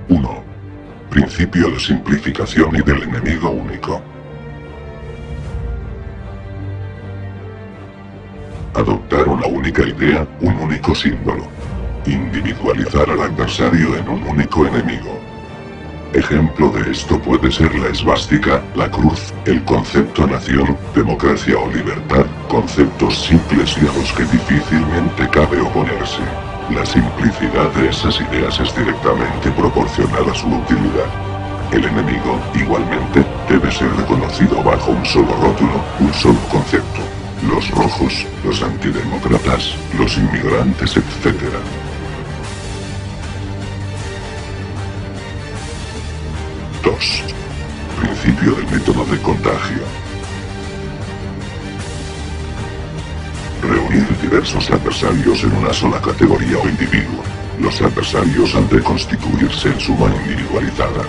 1. Principio de simplificación y del enemigo único. Adoptar una única idea, un único símbolo. Individualizar al adversario en un único enemigo. Ejemplo de esto puede ser la esvástica, la cruz, el concepto nación, democracia o libertad, conceptos simples y a los que difícilmente cabe oponerse. La simplicidad de esas ideas es directamente proporcional a su utilidad. El enemigo, igualmente, debe ser reconocido bajo un solo rótulo, un solo concepto. Los rojos, los antidemócratas, los inmigrantes, etc. 2. Principio del método de contagio. Reunir diversos adversarios en una sola categoría o individuo. Los adversarios han de constituirse en suma individualizada.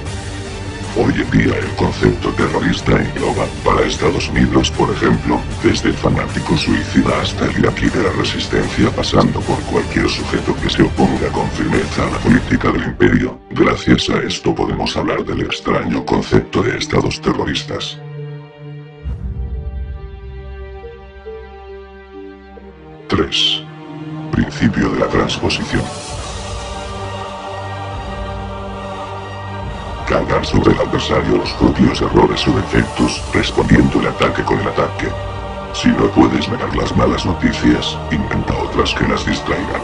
Hoy en día el concepto terrorista engloba, para Estados Unidos por ejemplo, desde el fanático suicida hasta el iraquí de la resistencia pasando por cualquier sujeto que se oponga con firmeza a la política del imperio. Gracias a esto podemos hablar del extraño concepto de estados terroristas. 3. Principio de la transposición. Cargar sobre el adversario los propios errores o defectos, respondiendo el ataque con el ataque. Si no puedes negar las malas noticias, inventa otras que las distraigan.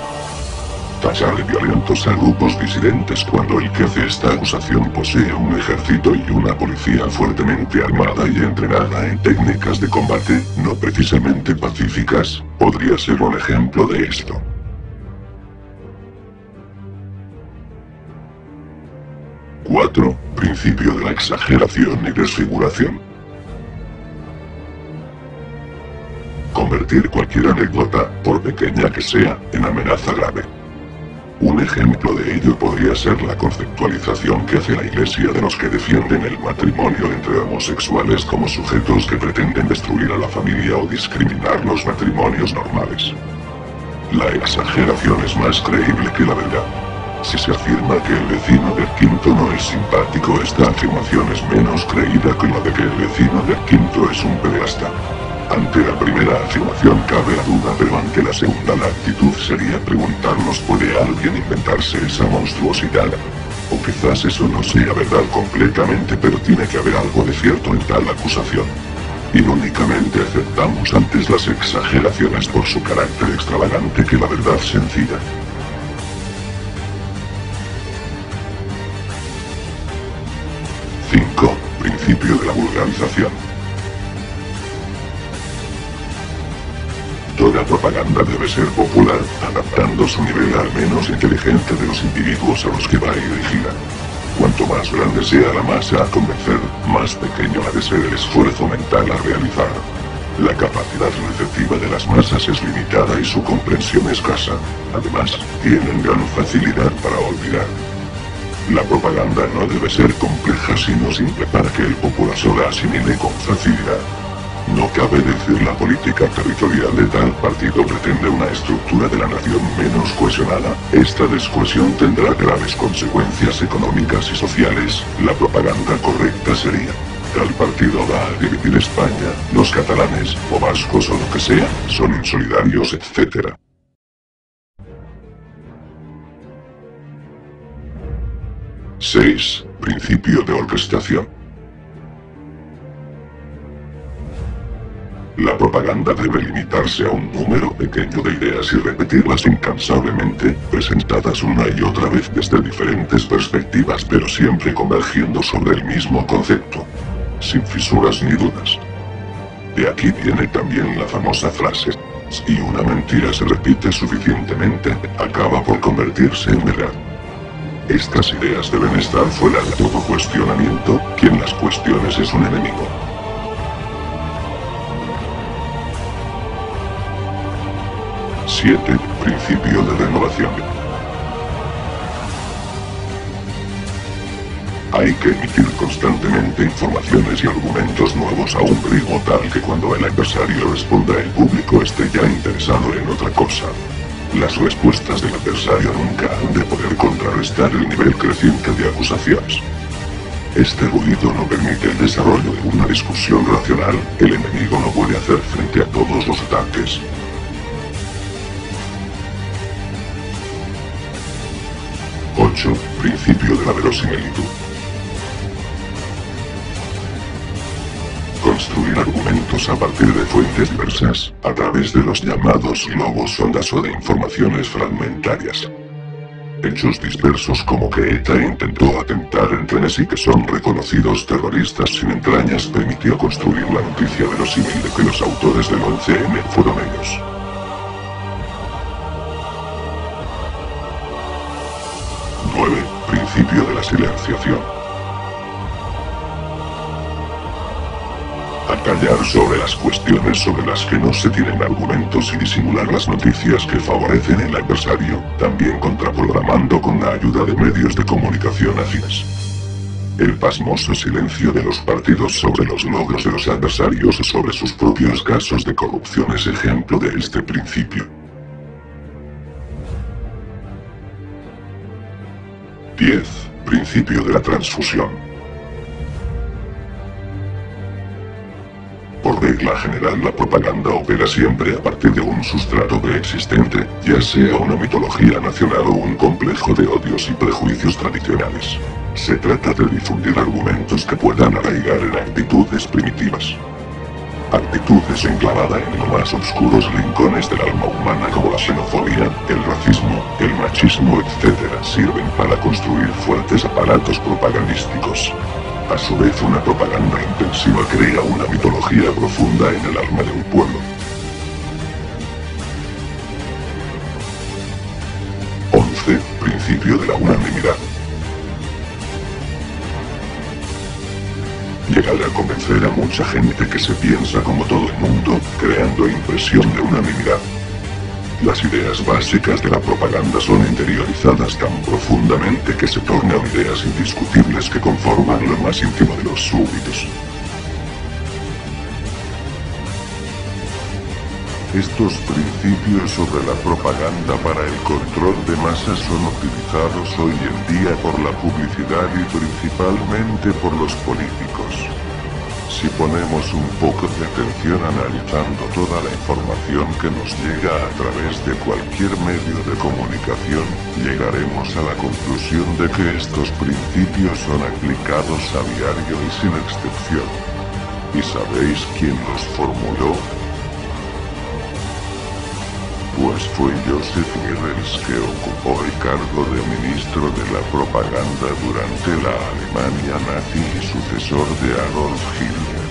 Tachar de violentos a grupos disidentes cuando el que hace esta acusación posee un ejército y una policía fuertemente armada y entrenada en técnicas de combate, no precisamente pacíficas, podría ser un ejemplo de esto. 4. Principio de la exageración y desfiguración. Convertir cualquier anécdota, por pequeña que sea, en amenaza grave. Un ejemplo de ello podría ser la conceptualización que hace la Iglesia de los que defienden el matrimonio entre homosexuales como sujetos que pretenden destruir a la familia o discriminar los matrimonios normales. La exageración es más creíble que la verdad. Si se afirma que el vecino del quinto no es simpático, esta afirmación es menos creída que la de que el vecino del quinto es un pederasta. Ante la primera afirmación cabe la duda, pero ante la segunda la actitud sería preguntarnos: ¿puede alguien inventarse esa monstruosidad? O quizás eso no sea verdad completamente, pero tiene que haber algo de cierto en tal acusación. Irónicamente aceptamos antes las exageraciones por su carácter extravagante que la verdad sencilla. 5. Principio de la vulgarización. Toda propaganda debe ser popular, adaptando su nivel al menos inteligente de los individuos a los que va dirigida. Cuanto más grande sea la masa a convencer, más pequeño ha de ser el esfuerzo mental a realizar. La capacidad receptiva de las masas es limitada y su comprensión escasa. Además, tienen gran facilidad para olvidar. La propaganda no debe ser compleja sino simple para que el populacho la asimile con facilidad. No cabe decir la política territorial de tal partido pretende una estructura de la nación menos cohesionada. Esta descohesión tendrá graves consecuencias económicas y sociales. La propaganda correcta sería: tal partido va a dividir España, los catalanes, o vascos o lo que sea, son insolidarios, etc. 6. Principio de orquestación. La propaganda debe limitarse a un número pequeño de ideas y repetirlas incansablemente, presentadas una y otra vez desde diferentes perspectivas, pero siempre convergiendo sobre el mismo concepto, sin fisuras ni dudas. De aquí viene también la famosa frase: si una mentira se repite suficientemente, acaba por convertirse en verdad. Estas ideas deben estar fuera de todo cuestionamiento, quien las cuestione es un enemigo. 7. Principio de renovación. Hay que emitir constantemente informaciones y argumentos nuevos a un ritmo tal que cuando el adversario responda el público esté ya interesado en otra cosa. Las respuestas del adversario nunca han de poder contrarrestar el nivel creciente de acusaciones. Este ruido no permite el desarrollo de una discusión racional, el enemigo no puede hacer frente a todos los ataques. Principio de la verosimilitud. Construir argumentos a partir de fuentes diversas, a través de los llamados globos sondas o de informaciones fragmentarias. Hechos dispersos como que ETA intentó atentar en trenes y que son reconocidos terroristas sin entrañas permitió construir la noticia verosímil de que los autores del 11M fueron ellos. Principio de la silenciación. Acallar sobre las cuestiones sobre las que no se tienen argumentos y disimular las noticias que favorecen el adversario, también contraprogramando con la ayuda de medios de comunicación afines. El pasmoso silencio de los partidos sobre los logros de los adversarios o sobre sus propios casos de corrupción es ejemplo de este principio. 10. Principio de la transfusión. Por regla general, la propaganda opera siempre a partir de un sustrato preexistente, ya sea una mitología nacional o un complejo de odios y prejuicios tradicionales. Se trata de difundir argumentos que puedan arraigar en actitudes primitivas. Actitudes enclavadas en los más oscuros rincones del alma humana como la xenofobia, el racismo, el machismo, etc. sirven para construir fuertes aparatos propagandísticos. A su vez, una propaganda intensiva crea una mitología profunda en el alma de un pueblo. 11. Principio de la unanimidad. Llegar a convencer a mucha gente que se piensa como todo el mundo, creando impresión de unanimidad. Las ideas básicas de la propaganda son interiorizadas tan profundamente que se tornan ideas indiscutibles que conforman lo más íntimo de los súbditos. Estos principios sobre la propaganda para el control de masas son utilizados hoy en día por la publicidad y principalmente por los políticos. Si ponemos un poco de atención analizando toda la información que nos llega a través de cualquier medio de comunicación, llegaremos a la conclusión de que estos principios son aplicados a diario y sin excepción. ¿Y sabéis quién los formuló? Pues fue Joseph Goebbels, que ocupó el cargo de ministro de la propaganda durante la Alemania nazi y sucesor de Adolf Hitler.